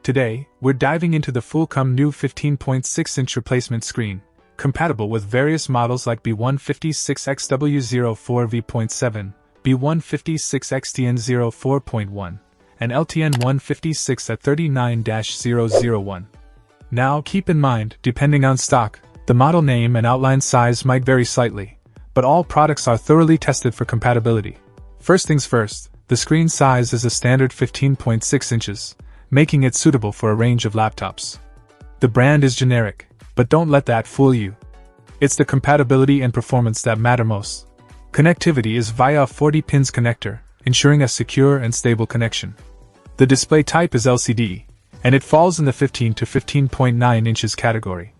Today, we're diving into the FULLCOM new 15.6-inch replacement screen, compatible with various models like B156XW04 V.7, B156XTN04.1, and LTN156AT39-001. Now keep in mind, depending on stock, the model name and outline size might vary slightly, but all products are thoroughly tested for compatibility. First things first, the screen size is a standard 15.6 inches, making it suitable for a range of laptops. The brand is generic, but don't let that fool you. It's the compatibility and performance that matter most. Connectivity is via a 40 pins connector, ensuring a secure and stable connection. The display type is LCD, and it falls in the 15 to 15.9 inches category.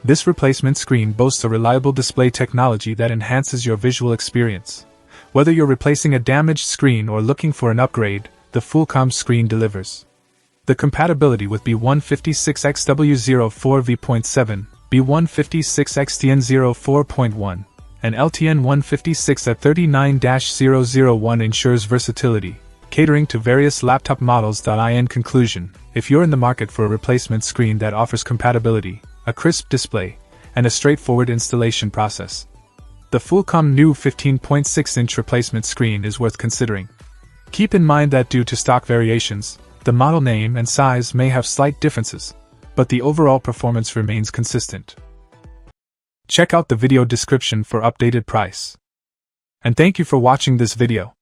This replacement screen boasts a reliable display technology that enhances your visual experience. Whether you're replacing a damaged screen or looking for an upgrade, the FULLCOM screen delivers. The compatibility with B156XW04 V.7, B156XTN04.1, and LTN156AT39-001 ensures versatility, catering to various laptop models. In conclusion, if you're in the market for a replacement screen that offers compatibility, a crisp display, and a straightforward installation process, the FULLCOM new 15.6-inch replacement screen is worth considering. Keep in mind that due to stock variations, the model name and size may have slight differences, but the overall performance remains consistent. Check out the video description for updated price. And thank you for watching this video.